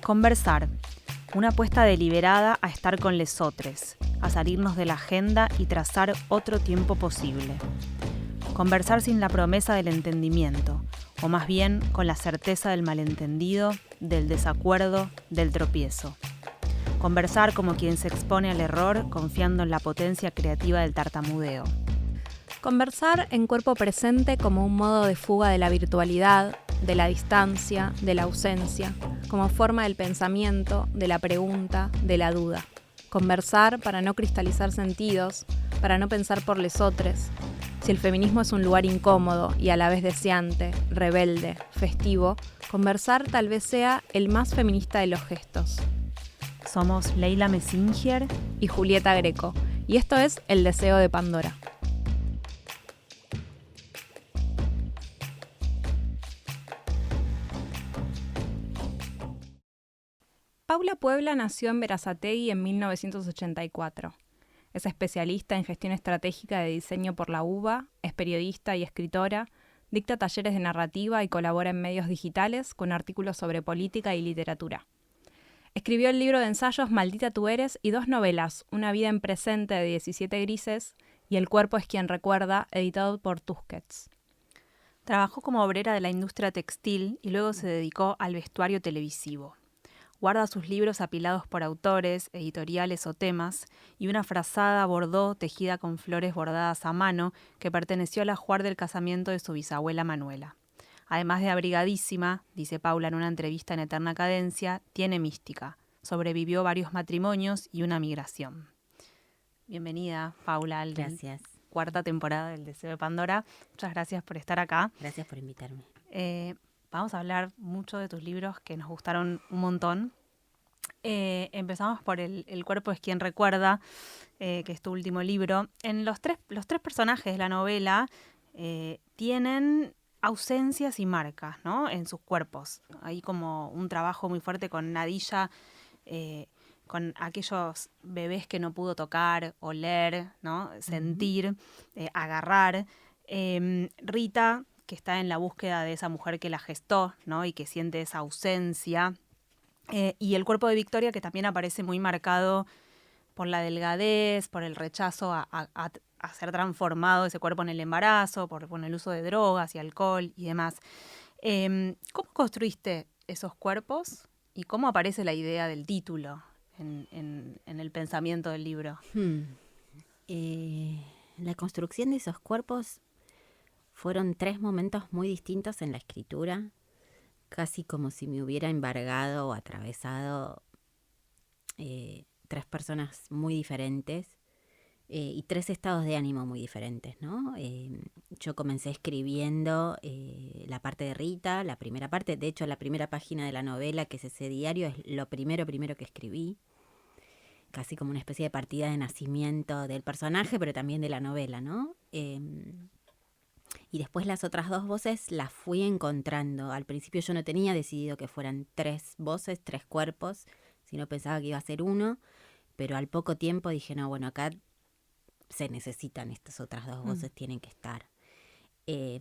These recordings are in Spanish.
Conversar, una apuesta deliberada a estar con lesotres, a salirnos de la agenda y trazar otro tiempo posible. Conversar sin la promesa del entendimiento, o más bien con la certeza del malentendido, del desacuerdo, del tropiezo. Conversar como quien se expone al error confiando en la potencia creativa del tartamudeo. Conversar en cuerpo presente como un modo de fuga de la virtualidad, de la distancia, de la ausencia, como forma del pensamiento, de la pregunta, de la duda. Conversar para no cristalizar sentidos, para no pensar por lesotres. Si el feminismo es un lugar incómodo y a la vez deseante, rebelde, festivo, conversar tal vez sea el más feminista de los gestos. Somos Leila Messinger y Julieta Greco, y esto es El Deseo de Pandora. Paula Puebla nació en Berazategui en 1984. Es especialista en gestión estratégica de diseño por la UBA, es periodista y escritora, dicta talleres de narrativa y colabora en medios digitales con artículos sobre política y literatura. Escribió el libro de ensayos Maldita tú eres y 2 novelas, Una vida en presente de 17 grises y El cuerpo es quien recuerda, editado por Tusquets. Trabajó como obrera de la industria textil y luego se dedicó al vestuario televisivo. Guarda sus libros apilados por autores, editoriales o temas y una frazada bordó tejida con flores bordadas a mano que perteneció al ajuar del casamiento de su bisabuela Manuela. Además de abrigadísima, dice Paula en una entrevista en Eterna Cadencia, tiene mística. Sobrevivió varios matrimonios y una migración. Bienvenida, Paula, a la cuarta temporada del Deseo de Pandora. Muchas gracias por estar acá. Gracias por invitarme. Vamos a hablar mucho de tus libros que nos gustaron un montón. Empezamos por El cuerpo es quien recuerda, que es tu último libro. En los tres personajes de la novela tienen ausencias y marcas, ¿no? En sus cuerpos. Hay como un trabajo muy fuerte con Nadilla, con aquellos bebés que no pudo tocar, oler, ¿no? Sentir, agarrar. Rita, que está en la búsqueda de esa mujer que la gestó, ¿no? Y que siente esa ausencia. Y el cuerpo de Victoria, que también aparece muy marcado por la delgadez, por el rechazo a ser transformado ese cuerpo en el embarazo, por el uso de drogas y alcohol y demás. ¿Cómo construiste esos cuerpos y cómo aparece la idea del título en el pensamiento del libro? La construcción de esos cuerpos fueron 3 momentos muy distintos en la escritura, casi como si me hubiera embargado o atravesado 3 personas muy diferentes y 3 estados de ánimo muy diferentes, ¿no? Yo comencé escribiendo la parte de Rita, la primera parte. De hecho, la primera página de la novela, que es ese diario, es lo primero que escribí. Casi como una especie de partida de nacimiento del personaje, pero también de la novela, ¿no? Y después las otras 2 voces las fui encontrando. Al principio yo no tenía decidido que fueran 3 voces, 3 cuerpos, sino pensaba que iba a ser uno, pero al poco tiempo dije, no, bueno, acá se necesitan estas otras 2 voces, tienen que estar. Y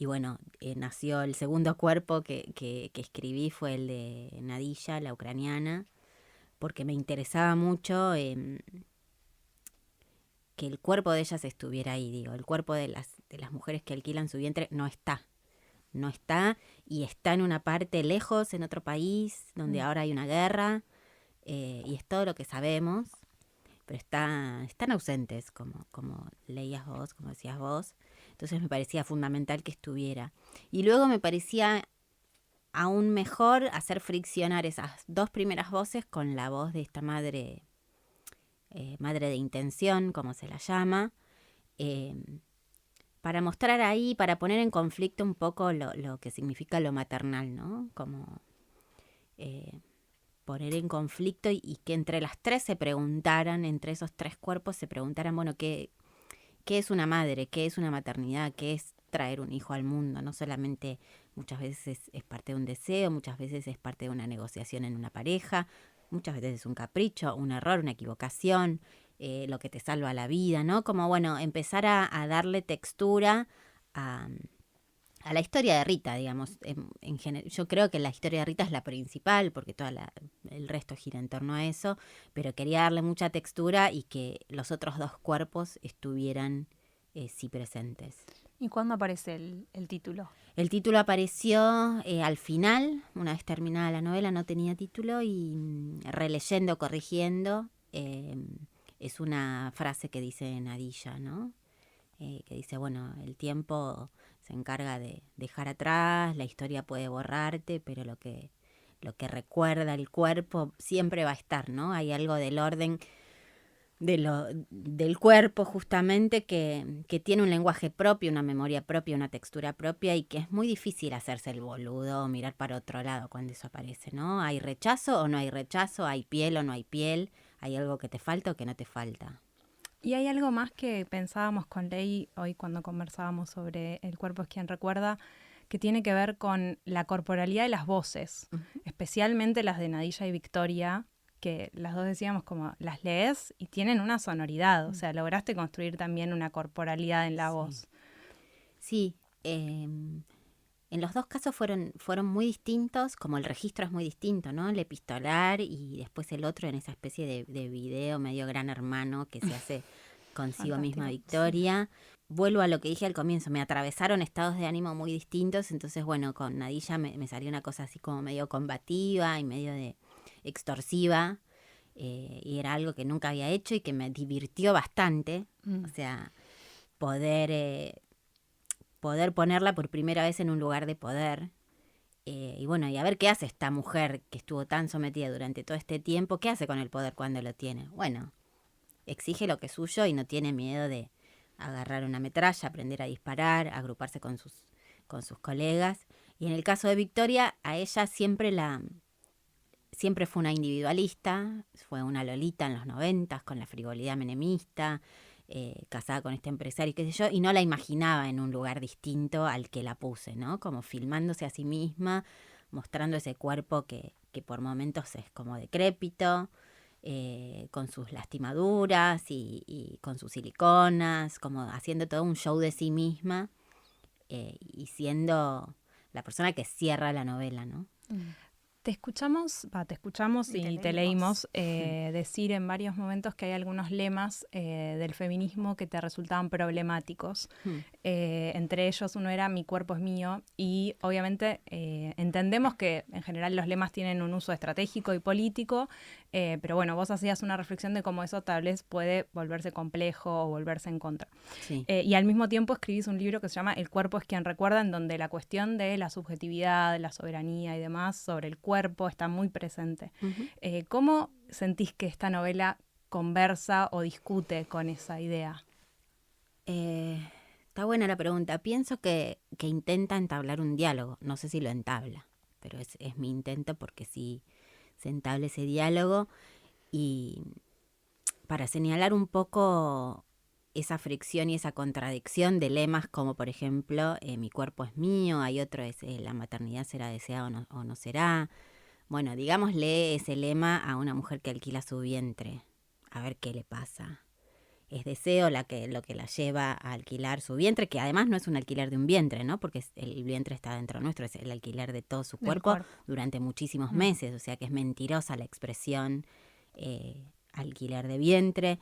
bueno, nació el segundo cuerpo que escribí, fue el de Nadilla, la ucraniana, porque me interesaba mucho que el cuerpo de ellas estuviera ahí, digo, el cuerpo de las mujeres que alquilan su vientre no está y está en una parte lejos, en otro país, donde ahora hay una guerra, y es todo lo que sabemos, pero están ausentes, como leías vos, como decías vos. Entonces me parecía fundamental que estuviera. Y luego me parecía aún mejor hacer friccionar esas 2 primeras voces con la voz de esta madre de intención, como se la llama, para mostrar ahí, para poner en conflicto un poco lo que significa lo maternal, ¿no? Como poner en conflicto y que entre las 3 se preguntaran, entre esos 3 cuerpos se preguntaran, bueno, ¿qué es una madre? ¿Qué es una maternidad? ¿Qué es traer un hijo al mundo? No solamente muchas veces es parte de un deseo, muchas veces es parte de una negociación en una pareja, muchas veces es un capricho, un error, una equivocación, lo que te salva la vida, ¿no? Como, bueno, empezar a darle textura a a la historia de Rita, digamos. Yo creo que la historia de Rita es la principal, porque el resto gira en torno a eso, pero quería darle mucha textura y que los otros dos cuerpos estuvieran sí presentes. ¿Y cuándo aparece el título? El título apareció al final, una vez terminada la novela, no tenía título, y releyendo, corrigiendo, es una frase que dice Nadilla, ¿no? Que dice, bueno, el tiempo se encarga de dejar atrás, la historia puede borrarte, pero lo que recuerda el cuerpo siempre va a estar, ¿no? Hay algo del orden del cuerpo justamente que tiene un lenguaje propio, una memoria propia, una textura propia, y que es muy difícil hacerse el boludo o mirar para otro lado cuando eso aparece, ¿no? ¿Hay rechazo o no hay rechazo? ¿Hay piel o no hay piel? ¿Hay algo que te falta o que no te falta? Y hay algo más que pensábamos con Ley hoy cuando conversábamos sobre El cuerpo es quien recuerda, que tiene que ver con la corporalidad de las voces, especialmente las de Nadilla y Victoria, que las dos decíamos como las lees y tienen una sonoridad, o sea, lograste construir también una corporalidad en la voz. Sí, en los dos casos fueron muy distintos, como el registro es muy distinto, ¿no? El epistolar y después el otro en esa especie de video medio Gran Hermano que se hace consigo misma Victoria. Sí. Vuelvo a lo que dije al comienzo, me atravesaron estados de ánimo muy distintos, entonces bueno, con Nadilla me salió una cosa así como medio combativa y medio de extorsiva, y era algo que nunca había hecho y que me divirtió bastante, o sea, poder ponerla por primera vez en un lugar de poder, y bueno, y a ver qué hace esta mujer que estuvo tan sometida durante todo este tiempo, qué hace con el poder cuando lo tiene. Bueno, exige lo que es suyo y no tiene miedo de agarrar una metralla, aprender a disparar, agruparse con sus colegas. Y en el caso de Victoria, a ella siempre fue una individualista, fue una lolita en los 90 con la frivolidad menemista, casada con este empresario, qué sé yo, y no la imaginaba en un lugar distinto al que la puse, ¿no? Como filmándose a sí misma, mostrando ese cuerpo que por momentos es como decrépito, con sus lastimaduras y con sus siliconas, como haciendo todo un show de sí misma, y siendo la persona que cierra la novela, ¿no? Te escuchamos y te leímos decir en varios momentos que hay algunos lemas del feminismo que te resultaban problemáticos. Entre ellos uno era "mi cuerpo es mío", y obviamente entendemos que en general los lemas tienen un uso estratégico y político, pero bueno, vos hacías una reflexión de cómo eso tal vez puede volverse complejo o volverse en contra. Sí. Y al mismo tiempo escribís un libro que se llama El cuerpo es quien recuerda, en donde la cuestión de la subjetividad, la soberanía y demás sobre el cuerpo está muy presente. ¿Cómo sentís que esta novela conversa o discute con esa idea? Está buena la pregunta. Pienso que intenta entablar un diálogo. No sé si lo entabla, pero es mi intento, porque sí se entabla ese diálogo. Y para señalar un poco esa fricción y esa contradicción de lemas como, por ejemplo, mi cuerpo es mío, hay otro es la maternidad será deseada o no será. Bueno, digámosle ese lema a una mujer que alquila su vientre, a ver qué le pasa. Es deseo lo que la lleva a alquilar su vientre, que además no es un alquiler de un vientre, ¿no? Porque el vientre está dentro nuestro, es el alquiler de todo su cuerpo durante muchísimos meses, o sea que es mentirosa la expresión alquiler de vientre.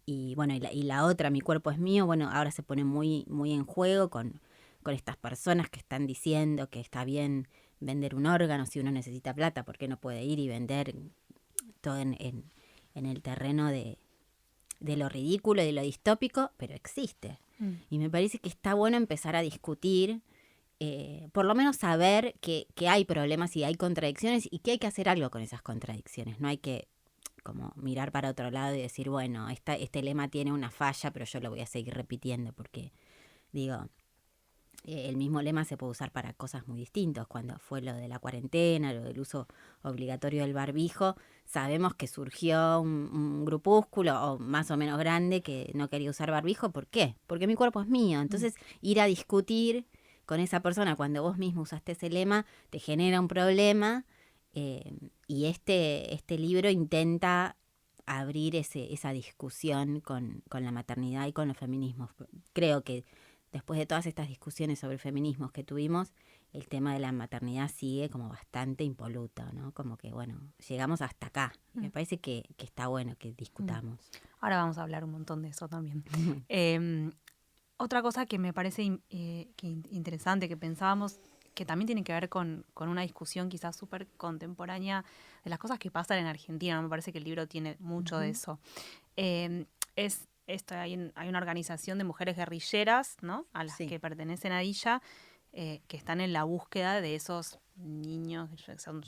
Y bueno, y la otra, mi cuerpo es mío, bueno, ahora se pone muy, muy en juego con estas personas que están diciendo que está bien vender un órgano si uno necesita plata, ¿por qué no puede ir y vender todo en el terreno de lo ridículo y de lo distópico? Pero existe. Y me parece que está bueno empezar a discutir, por lo menos saber que hay problemas y hay contradicciones y que hay que hacer algo con esas contradicciones. No hay que como mirar para otro lado y decir, bueno, este lema tiene una falla, pero yo lo voy a seguir repitiendo, porque, digo, el mismo lema se puede usar para cosas muy distintas. Cuando fue lo de la cuarentena, lo del uso obligatorio del barbijo, sabemos que surgió un grupúsculo o más o menos grande que no quería usar barbijo. ¿Por qué? Porque mi cuerpo es mío. Entonces, ir a discutir con esa persona cuando vos mismo usaste ese lema te genera un problema, y este libro intenta abrir esa discusión con la maternidad y con los feminismos. Creo que después de todas estas discusiones sobre feminismos que tuvimos, el tema de la maternidad sigue como bastante impoluto, ¿no? Como que, bueno, llegamos hasta acá. Me parece que está bueno que discutamos. Ahora vamos a hablar un montón de eso también. Otra cosa que me parece interesante, que pensábamos, que también tiene que ver con una discusión quizás súper contemporánea de las cosas que pasan en Argentina. Me parece que el libro tiene mucho de eso. Es esto, hay una organización de mujeres guerrilleras, ¿no? A las que pertenece Nadilla, que están en la búsqueda de esos niños,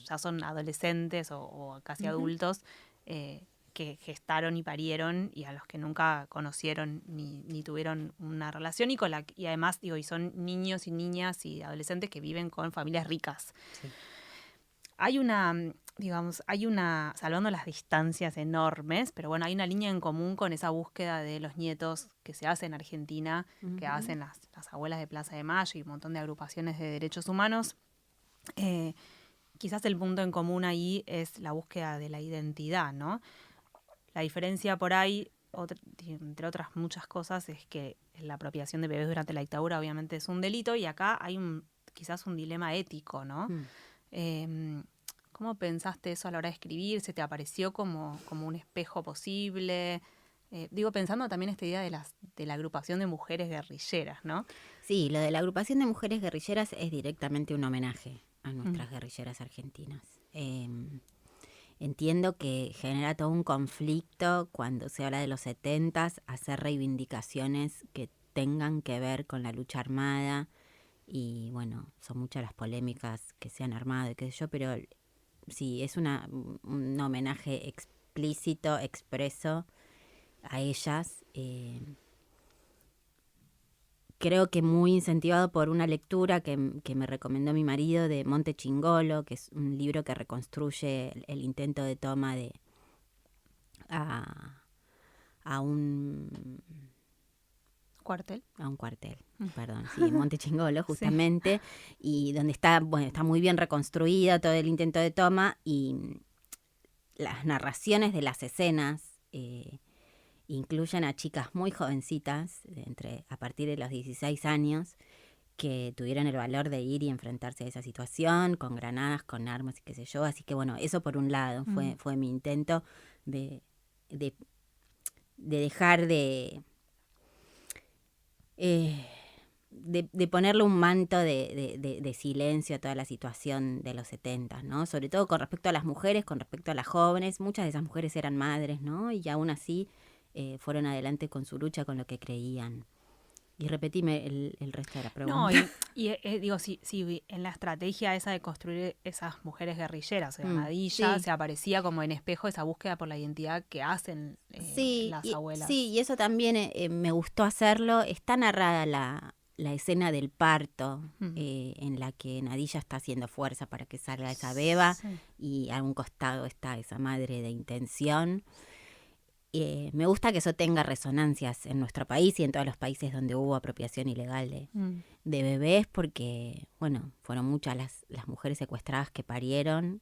ya son adolescentes o casi adultos, que gestaron y parieron y a los que nunca conocieron ni tuvieron una relación y además, y son niños y niñas y adolescentes que viven con familias ricas. Sí. Hay salvando las distancias enormes, pero bueno, hay una línea en común con esa búsqueda de los nietos que se hace en Argentina, que hacen las abuelas de Plaza de Mayo y un montón de agrupaciones de derechos humanos. Quizás el punto en común ahí es la búsqueda de la identidad, ¿no? La diferencia por ahí, entre otras muchas cosas, es que la apropiación de bebés durante la dictadura obviamente es un delito y acá hay quizás un dilema ético, ¿no? ¿Cómo pensaste eso a la hora de escribir? ¿Se te apareció como un espejo posible? Pensando también esta idea de la agrupación de mujeres guerrilleras, ¿no? Sí, lo de la agrupación de mujeres guerrilleras es directamente un homenaje a nuestras guerrilleras argentinas. Entiendo que genera todo un conflicto cuando se habla de los 70s, hacer reivindicaciones que tengan que ver con la lucha armada y bueno, son muchas las polémicas que se han armado y qué sé yo, pero sí, es un homenaje explícito, expreso a ellas. Creo que muy incentivado por una lectura que me recomendó mi marido de Monte Chingolo, que es un libro que reconstruye el intento de toma a un cuartel. A un cuartel, perdón, sí, en Monte Chingolo justamente, sí. Y donde está muy bien reconstruido todo el intento de toma y las narraciones de las escenas incluyen a chicas muy jovencitas, a partir de los 16 años, que tuvieron el valor de ir y enfrentarse a esa situación, con granadas, con armas y qué sé yo. Así que bueno, eso por un lado fue mi intento de dejar de ponerle un manto de silencio a toda la situación de los 70, ¿no? Sobre todo con respecto a las mujeres, con respecto a las jóvenes. Muchas de esas mujeres eran madres, ¿no? Y aún así fueron adelante con su lucha, con lo que creían. Y repetime el resto de la pregunta. No, digo, sí, en la estrategia esa de construir esas mujeres guerrilleras, Nadilla, se aparecía como en espejo esa búsqueda por la identidad que hacen las abuelas. Sí, y eso también me gustó hacerlo. Está narrada la escena del parto, en la que Nadilla está haciendo fuerza para que salga esa beba, y a un costado está esa madre de intención. Me gusta que eso tenga resonancias en nuestro país y en todos los países donde hubo apropiación ilegal de bebés, porque, bueno, fueron muchas las mujeres secuestradas que parieron,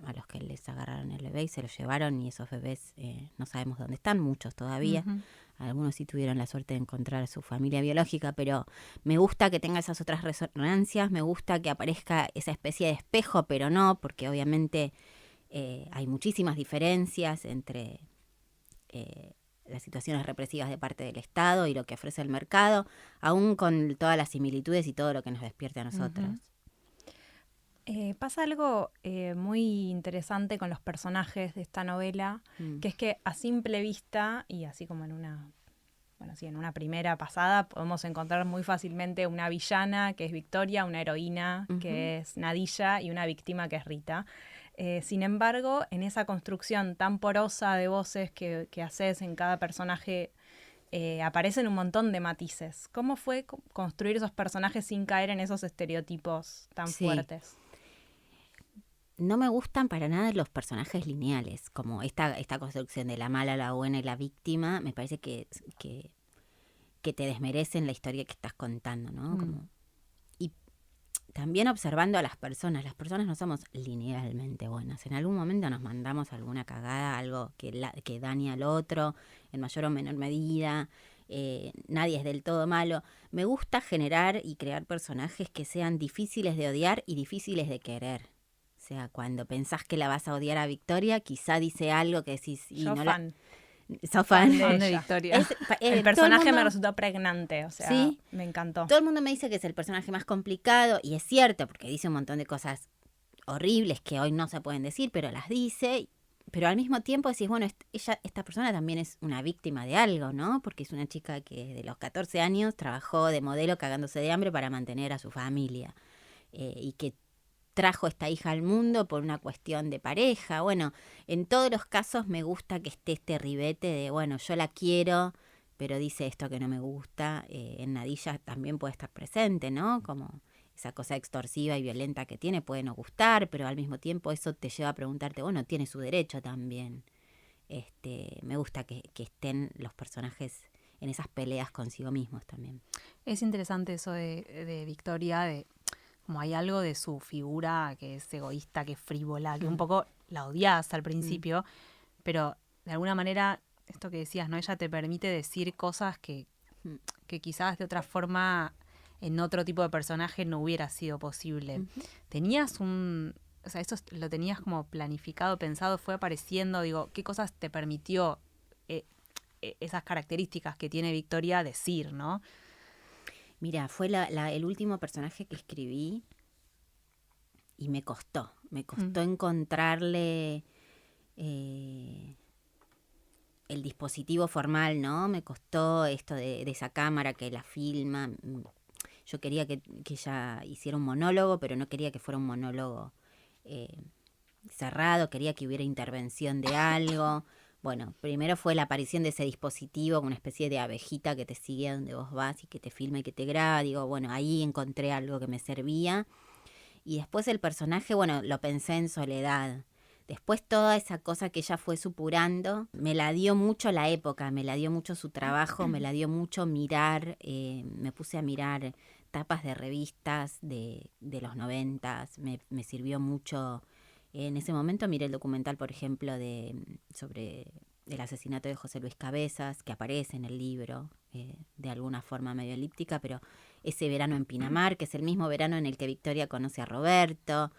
a los que les agarraron el bebé y se lo llevaron, y esos bebés no sabemos dónde están, muchos todavía. Algunos sí tuvieron la suerte de encontrar a su familia biológica, pero me gusta que tenga esas otras resonancias, me gusta que aparezca esa especie de espejo, pero no, porque obviamente hay muchísimas diferencias entre las situaciones represivas de parte del Estado y lo que ofrece el mercado, aún con todas las similitudes y todo lo que nos despierte a nosotros. Pasa algo muy interesante con los personajes de esta novela, que es que a simple vista, y así como en una primera pasada, podemos encontrar muy fácilmente una villana, que es Victoria, una heroína, que es Nadilla, y una víctima, que es Rita. Sin embargo, en esa construcción tan porosa de voces que haces en cada personaje, aparecen un montón de matices. ¿Cómo fue construir esos personajes sin caer en esos estereotipos tan fuertes? No me gustan para nada los personajes lineales, como esta construcción de la mala, la buena y la víctima. Me parece que te desmerecen la historia que estás contando, ¿no? Y también observando a las personas no somos linealmente buenas. En algún momento nos mandamos alguna cagada, algo que daña al otro, en mayor o menor medida. nadie es del todo malo. Me gusta generar y crear personajes que sean difíciles de odiar y difíciles de querer. O sea, cuando pensás que la vas a odiar a Victoria, quizá dice algo que decís... Yo no fan. ¿Sos fan? Fan de ella. Victoria. El personaje me resultó pregnante, o sea, ¿Sí? me encantó. Todo el mundo me dice que es el personaje más complicado, y es cierto, porque dice un montón de cosas horribles que hoy no se pueden decir, pero las dice. Pero al mismo tiempo decís, bueno, esta persona también es una víctima de algo, ¿no? Porque es una chica que desde los 14 años trabajó de modelo cagándose de hambre para mantener a su familia. Y que trajo esta hija al mundo por una cuestión de pareja. Bueno, en todos los casos me gusta que esté este ribete de, bueno, yo la quiero, pero dice esto que no me gusta. En Nadilla también puede estar presente, ¿no? Como esa cosa extorsiva y violenta que tiene puede no gustar, pero al mismo tiempo eso te lleva a preguntarte, bueno, tiene su derecho también. Me gusta que estén los personajes en esas peleas consigo mismos también. Es interesante eso de Victoria, como hay algo de su figura que es egoísta, que es frívola, que un poco la odias al principio, pero de alguna manera, esto que decías, ¿no? Ella te permite decir cosas que quizás de otra forma en otro tipo de personaje no hubiera sido posible. Tenías o sea, eso lo tenías como planificado, pensado, fue apareciendo, digo, ¿qué cosas te permitió esas características que tiene Victoria decir, ¿no? Mira, fue el último personaje que escribí y me costó encontrarle el dispositivo formal, ¿no? Me costó esto de esa cámara que la filma. Yo quería que ella hiciera un monólogo, pero no quería que fuera un monólogo cerrado, quería que hubiera intervención de algo. Bueno, primero fue la aparición de ese dispositivo, una especie de abejita que te sigue a donde vos vas y que te filma y que te graba. Digo, bueno, ahí encontré algo que me servía. Y después el personaje, bueno, lo pensé en Soledad. Después toda esa cosa que ella fue supurando, me la dio mucho la época, me la dio mucho su trabajo, me la dio mucho mirar, me puse a mirar tapas de revistas de los 90s, me sirvió mucho. En ese momento miré el documental, por ejemplo, sobre el asesinato de José Luis Cabezas, que aparece en el libro, de alguna forma medio elíptica, pero ese verano en Pinamar, que es el mismo verano en el que Victoria conoce a Roberto.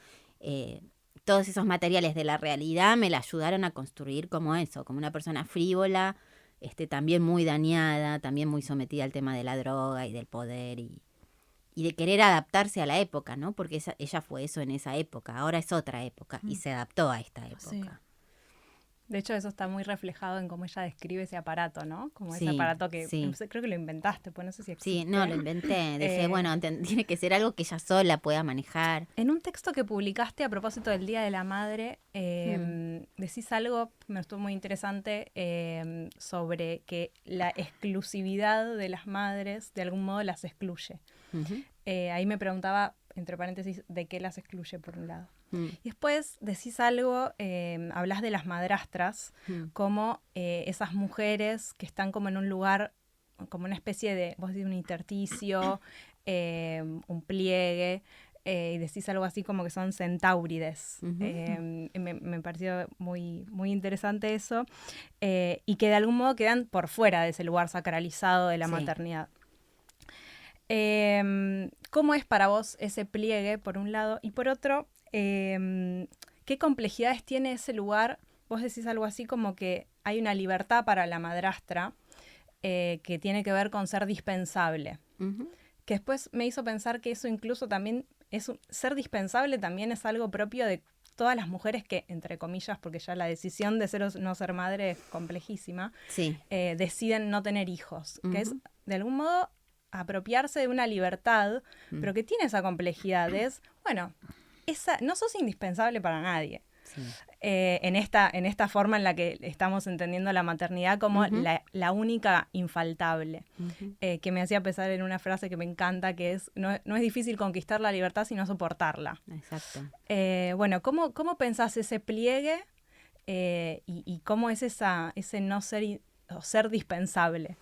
Todos esos materiales de la realidad me la ayudaron a construir como eso, como una persona frívola, también muy dañada, también muy sometida al tema de la droga y del poder y de querer adaptarse a la época, ¿no? Porque ella fue eso en esa época, ahora es otra época y se adaptó a esta época. Sí. De hecho, eso está muy reflejado en cómo ella describe ese aparato, ¿no? Como Sí, ese aparato que sí. creo que lo inventaste, pues no sé si existe. Sí, no, lo inventé. Dije, bueno, tiene que ser algo que ella sola pueda manejar. En un texto que publicaste a propósito del Día de la Madre, decís algo que me estuvo muy interesante sobre que la exclusividad de las madres de algún modo las excluye. Uh-huh. Ahí me preguntaba, entre paréntesis, de qué las excluye por un lado. Y después decís algo, hablas de las madrastras, como esas mujeres que están como en un lugar, como una especie de, vos decís un intersticio, un pliegue, y decís algo así como que son centaurides. Me pareció muy, muy interesante eso, y que de algún modo quedan por fuera de ese lugar sacralizado de la maternidad. ¿Cómo es para vos ese pliegue, por un lado? Y por otro, ¿qué complejidades tiene ese lugar? Vos decís algo así como que hay una libertad para la madrastra que tiene que ver con ser dispensable. Uh-huh. Que después me hizo pensar que eso incluso también, ser dispensable también es algo propio de todas las mujeres que, entre comillas, porque ya la decisión de ser o no ser madre es complejísima, sí. Deciden no tener hijos. Uh-huh. Que es, de algún modo, apropiarse de una libertad, pero que tiene esa complejidad. Es, bueno, no sos indispensable para nadie. Sí. En esta forma en la que estamos entendiendo la maternidad como la única infaltable. Que me hacía pensar en una frase que me encanta, que es, no es difícil conquistar la libertad sino soportarla. Exacto. Bueno, ¿cómo pensás ese pliegue y cómo es ese no ser o ser dispensable?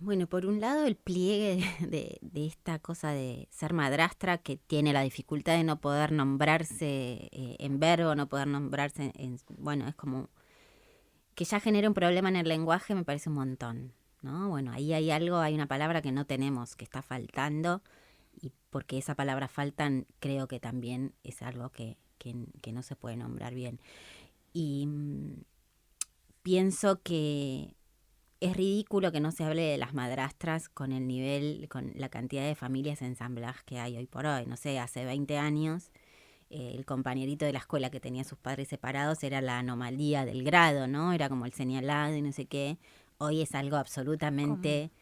Bueno, por un lado el pliegue de esta cosa de ser madrastra, que tiene la dificultad de no poder nombrarse en verbo, no poder nombrarse bueno, es como que ya genera un problema en el lenguaje me parece un montón, ¿no? Bueno, ahí hay algo, hay una palabra que no tenemos, que está faltando, y porque esa palabra faltan, creo que también es algo que no se puede nombrar bien. Y pienso que es ridículo que no se hable de las madrastras con el nivel, con la cantidad de familias ensambladas que hay hoy por hoy. No sé, hace 20 años el compañerito de la escuela que tenía a sus padres separados era la anomalía del grado, ¿no? Era como el señalado y no sé qué. Hoy es algo absolutamente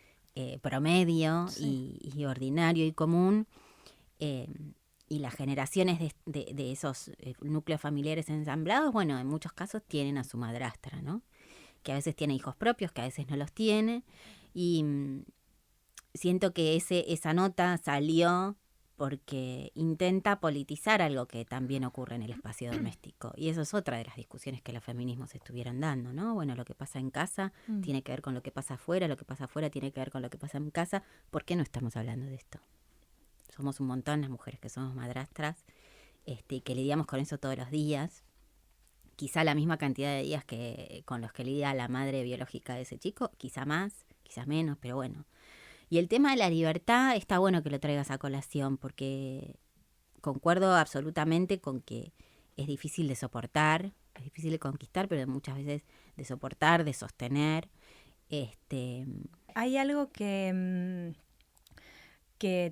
promedio y ordinario y común. Y las generaciones de esos núcleos familiares ensamblados, bueno, en muchos casos tienen a su madrastra, ¿no? Que a veces tiene hijos propios, que a veces no los tiene. Y siento que esa nota salió porque intenta politizar algo que también ocurre en el espacio doméstico. Y eso es otra de las discusiones que los feminismos estuvieron dando, ¿no? Bueno, lo que pasa en casa tiene que ver con lo que pasa afuera, lo que pasa afuera tiene que ver con lo que pasa en casa. ¿Por qué no estamos hablando de esto? Somos un montón las mujeres que somos madrastras, y que lidiamos con eso todos los días. Quizá la misma cantidad de días que con los que lidia la madre biológica de ese chico, quizá más, quizá menos, pero bueno. Y el tema de la libertad, está bueno que lo traigas a colación, porque concuerdo absolutamente con que es difícil de soportar, es difícil de conquistar, pero muchas veces de soportar, de sostener. Hay algo que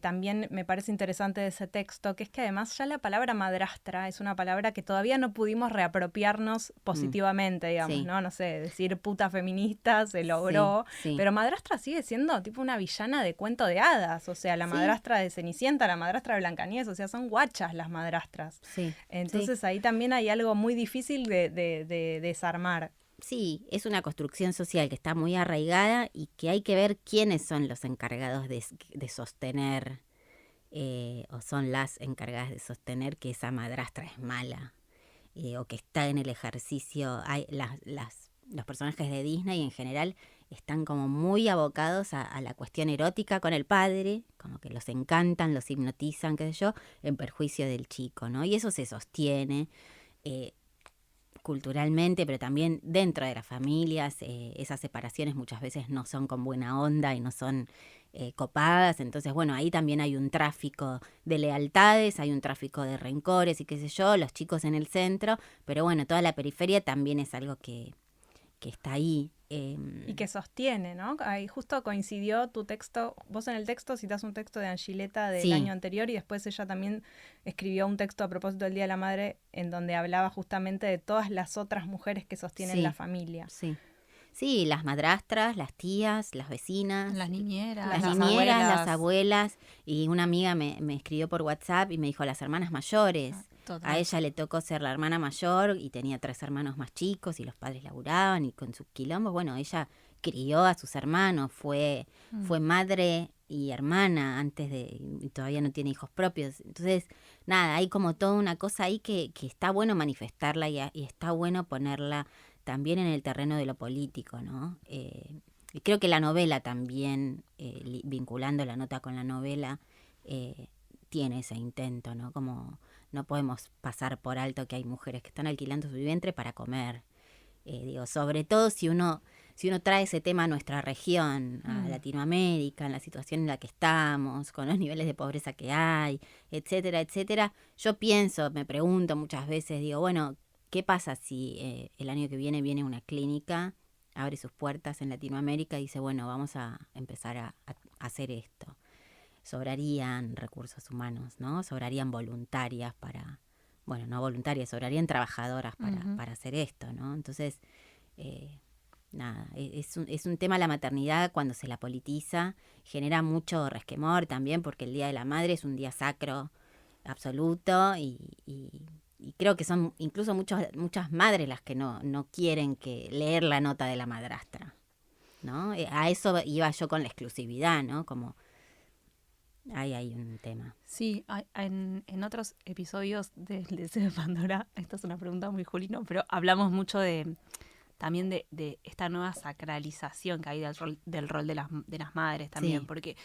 también me parece interesante de ese texto, que es que además ya la palabra madrastra es una palabra que todavía no pudimos reapropiarnos positivamente, digamos, sí. ¿no? No sé, decir puta feminista se logró, sí. Pero madrastra sigue siendo tipo una villana de cuento de hadas, o sea, la madrastra de Cenicienta, la madrastra de Blancanieves, o sea, son guachas las madrastras. Sí. Entonces ahí también hay algo muy difícil de desarmar. Sí, es una construcción social que está muy arraigada y que hay que ver quiénes son los encargados de sostener, o son las encargadas de sostener que esa madrastra es mala, o que está en el ejercicio. Los personajes de Disney en general están como muy abocados a la cuestión erótica con el padre, como que los encantan, los hipnotizan, qué sé yo, en perjuicio del chico, ¿no? Y eso se sostiene culturalmente, pero también dentro de las familias. Esas separaciones muchas veces no son con buena onda y no son copadas. Entonces, bueno, ahí también hay un tráfico de lealtades, hay un tráfico de rencores y qué sé yo, los chicos en el centro, pero bueno, toda la periferia también es algo que está ahí. Y que sostiene, ¿no? Ahí justo coincidió tu texto, vos en el texto citás un texto de Angileta del año anterior y después ella también escribió un texto a propósito del Día de la Madre en donde hablaba justamente de todas las otras mujeres que sostienen la familia. Sí, las madrastras, las tías, las vecinas. Las niñeras, las abuelas. Y una amiga me escribió por WhatsApp y me dijo las hermanas mayores. Total. A ella le tocó ser la hermana mayor y tenía 3 hermanos más chicos y los padres laburaban y con sus quilombos, bueno, ella crió a sus hermanos, fue madre y hermana y todavía no tiene hijos propios. Entonces, nada, hay como toda una cosa ahí que está bueno manifestarla y está bueno ponerla también en el terreno de lo político, ¿no? Y creo que la novela también, vinculando la nota con la novela, tiene ese intento, ¿no? Como no podemos pasar por alto que hay mujeres que están alquilando su vientre para comer. Sobre todo si uno trae ese tema a nuestra región, a Latinoamérica, en la situación en la que estamos, con los niveles de pobreza que hay, etcétera, etcétera. Yo me pregunto muchas veces, digo, bueno, ¿qué pasa si el año que viene una clínica, abre sus puertas en Latinoamérica y dice, bueno, vamos a empezar a hacer esto? Sobrarían recursos humanos, ¿no? Sobrarían voluntarias no voluntarias, sobrarían trabajadoras para hacer esto, ¿no? Entonces, nada, es un tema la maternidad cuando se la politiza, genera mucho resquemor también porque el Día de la Madre es un día sacro absoluto y creo que son incluso muchas madres las que no quieren leer la nota de la madrastra, ¿no? A eso iba yo con la exclusividad, ¿no? Como hay un tema. Sí, en otros episodios del Deseo de Pandora, esta es una pregunta muy julino, pero hablamos mucho también de esta nueva sacralización que hay del rol de las madres también, porque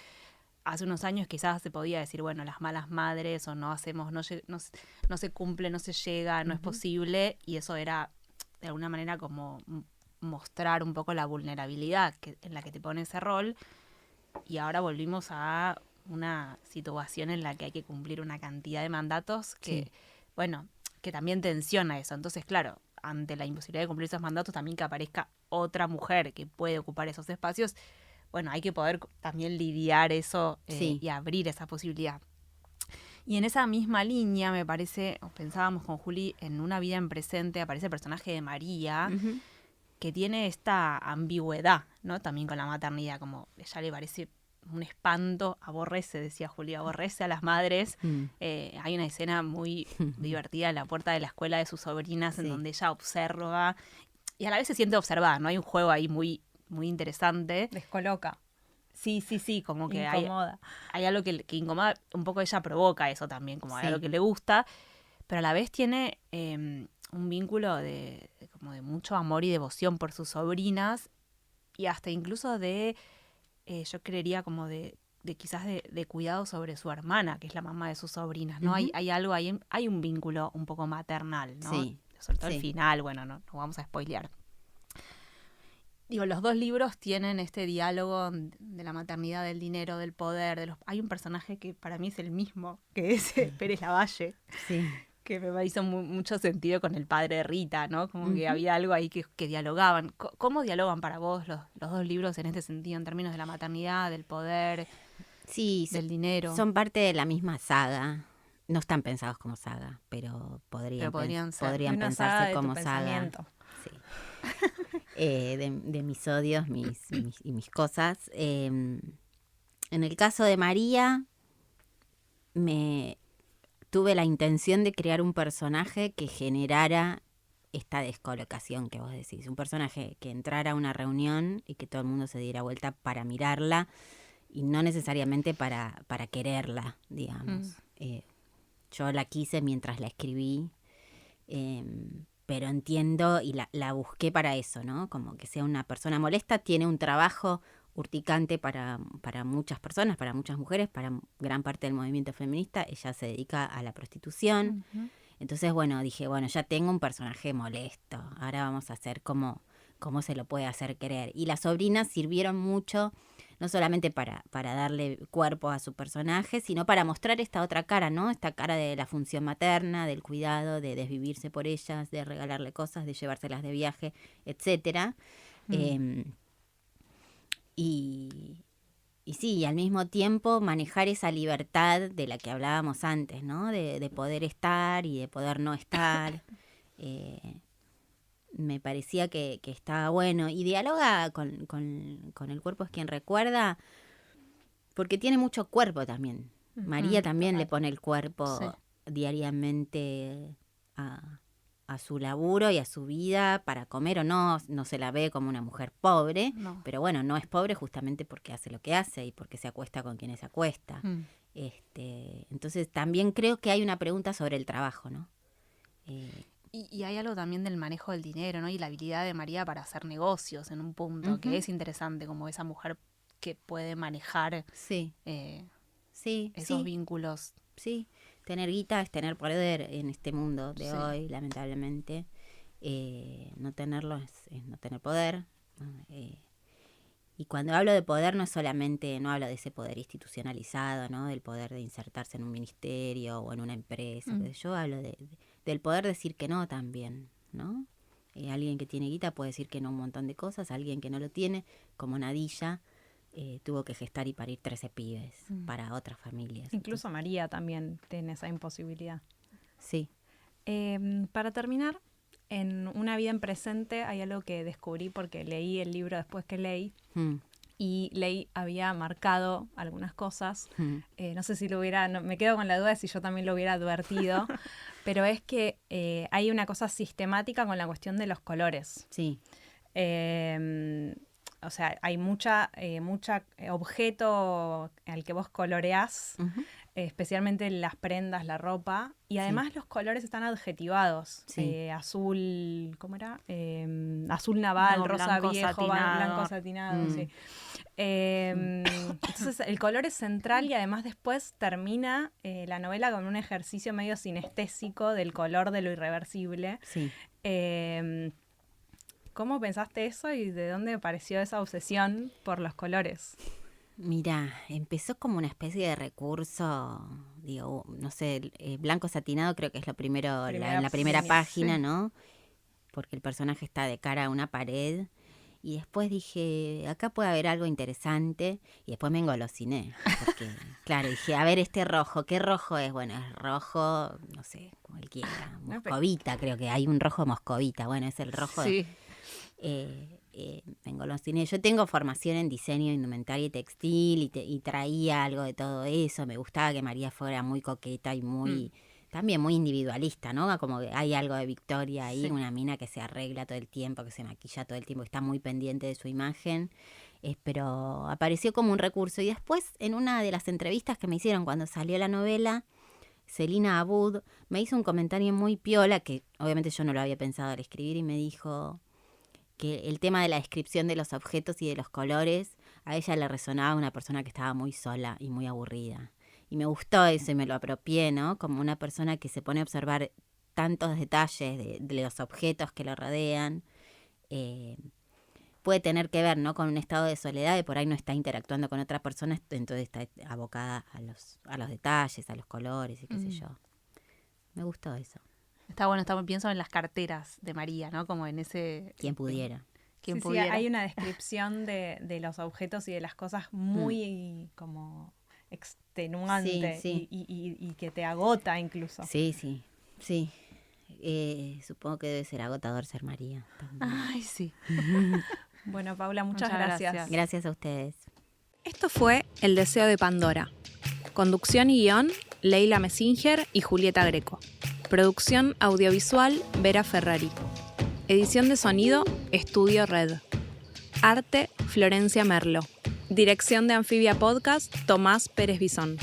hace unos años quizás se podía decir, bueno, las malas madres o no se cumple, no se llega, no es posible, y eso era de alguna manera como mostrar un poco la vulnerabilidad en la que te pone ese rol, y ahora volvimos a una situación en la que hay que cumplir una cantidad de mandatos que, bueno, que también tensiona eso. Entonces, claro, ante la imposibilidad de cumplir esos mandatos, también que aparezca otra mujer que puede ocupar esos espacios, bueno, hay que poder también lidiar eso y abrir esa posibilidad. Y en esa misma línea, me parece, pensábamos con Juli, en Una vida en presente, aparece el personaje de María, que tiene esta ambigüedad, ¿no? También con la maternidad, como ella le parece un espanto, aborrece, decía Juli, aborrece a las madres. Hay una escena muy divertida en la puerta de la escuela de sus sobrinas, en donde ella observa y a la vez se siente observada, ¿no? Hay un juego ahí muy, muy interesante. Descoloca. Sí, como que incomoda. Hay algo que incomoda, un poco ella provoca eso también, como hay algo que le gusta, pero a la vez tiene un vínculo de mucho amor y devoción por sus sobrinas, y hasta incluso yo creería como de quizás de cuidado sobre su hermana, que es la mamá de sus sobrinas, ¿no? Hay algo ahí, hay un vínculo un poco maternal, ¿no? Sí. Sobre todo el final, bueno, no vamos a spoilear. Digo, los dos libros tienen este diálogo de la maternidad, del dinero, del poder. Hay un personaje que para mí es el mismo, que es Pérez Lavalle, que me hizo mucho sentido con el padre de Rita, ¿no? Como que había algo ahí que dialogaban. ¿Cómo dialogan para vos los dos libros en este sentido, en términos de la maternidad, del poder, del dinero? Son parte de la misma saga. No están pensados como saga, pero podrían pensarse como saga. Sí. De mis odios y mis cosas. En el caso de María, tuve la intención de crear un personaje que generara esta descolocación que vos decís. Un personaje que entrara a una reunión y que todo el mundo se diera vuelta para mirarla y no necesariamente para quererla, digamos. Yo la quise mientras la escribí, pero entiendo y la busqué para eso, ¿no? Como que sea una persona molesta, tiene un trabajo urticante para muchas personas, para muchas mujeres, para gran parte del movimiento feminista. Ella se dedica a la prostitución. Entonces, bueno, dije, bueno, ya tengo un personaje molesto, ahora vamos a hacer cómo se lo puede hacer querer. Y las sobrinas sirvieron mucho, no solamente para darle cuerpo a su personaje, sino para mostrar esta otra cara, ¿no? Esta cara de la función materna, del cuidado, de desvivirse por ellas, de regalarle cosas, de llevárselas de viaje, etcétera. Y sí, y al mismo tiempo manejar esa libertad de la que hablábamos antes, ¿no? De poder estar y de poder no estar. Me parecía que estaba bueno. Y dialoga con El cuerpo es quien recuerda, porque tiene mucho cuerpo también. María también le pone el cuerpo diariamente a su laburo y a su vida, para comer o no se la ve como una mujer pobre, pero bueno, no es pobre justamente porque hace lo que hace y porque se acuesta con quienes se acuesta. Entonces también creo que hay una pregunta sobre el trabajo, ¿no? Y hay algo también del manejo del dinero, ¿no? Y la habilidad de María para hacer negocios en un punto, que es interesante, como esa mujer que puede manejar esos vínculos. Sí, tener guita es tener poder en este mundo de hoy, lamentablemente. No tenerlo es no tener poder. Y cuando hablo de poder no hablo de ese poder institucionalizado, ¿no? Del poder de insertarse en un ministerio o en una empresa. Yo hablo del poder decir que no también, ¿no? Alguien que tiene guita puede decir que no a un montón de cosas. Alguien que no lo tiene, como Nadilla, tuvo que gestar y parir 13 pibes para otras familias. Incluso María también tiene esa imposibilidad. Sí. Para terminar, en Una vida en presente hay algo que descubrí porque leí el libro después que leí. Y Ley había marcado algunas cosas. No sé si me quedo con la duda de si yo también lo hubiera advertido, pero es que hay una cosa sistemática con la cuestión de los colores. Sí. O sea, hay mucha objeto al que vos coloreás, especialmente las prendas, la ropa, y además los colores están adjetivados. Azul, ¿cómo era? Azul naval, rosa viejo, blanco satinado, sí. Entonces el color es central y además después termina la novela con un ejercicio medio sinestésico del color de lo irreversible. Sí. ¿Cómo pensaste eso y de dónde apareció esa obsesión por los colores? Mira, empezó como una especie de recurso, digo, no sé, blanco satinado creo que es lo primero, en la primera página, sí. ¿no? Porque el personaje está de cara a una pared. Y después dije, acá puede haber algo interesante. Y después me engolosiné. Porque, claro, dije, a ver, este rojo, ¿qué rojo es? Bueno, es rojo, no sé, cualquiera. Moscovita, creo que hay un rojo moscovita. Bueno, es el rojo. Sí. Me engolosiné. Yo tengo formación en diseño, indumentaria y textil. Y traía algo de todo eso. Me gustaba que María fuera muy coqueta y muy... También muy individualista, ¿no? Como que hay algo de Victoria ahí, Sí. una mina que se arregla todo el tiempo, que se maquilla todo el tiempo, que está muy pendiente de su imagen. Pero apareció como un recurso. Y después, en una de las entrevistas que me hicieron cuando salió la novela, Celina Abud me hizo un comentario muy piola, que obviamente yo no lo había pensado al escribir, y me dijo que el tema de la descripción de los objetos y de los colores, a ella le resonaba una persona que estaba muy sola y muy aburrida. Y me gustó eso y me lo apropié, ¿no? Como una persona que se pone a observar tantos detalles de los objetos que lo rodean. Puede tener que ver, ¿no? Con un estado de soledad y por ahí no está interactuando con otra persona, entonces está abocada a los detalles, a los colores y qué sé yo. Me gustó eso. Está bueno, pienso en las carteras de María, ¿no? Como en ese... Quien pudiera. Quien Sí, pudiera. hay una descripción de los objetos y de las cosas muy como extenuante Sí. y que te agota incluso. Sí. Supongo que debe ser agotador ser María también. Ay, sí. Bueno, Paula, muchas Muchas gracias. gracias. Gracias a ustedes. Esto fue El deseo de Pandora. Conducción y guión, Leila Messinger y Julieta Greco. Producción audiovisual, Vera Ferrari. Edición de sonido, Estudio Red. Arte, Florencia Merlo. Dirección de Anfibia Podcast, Tomás Pérez Bisón.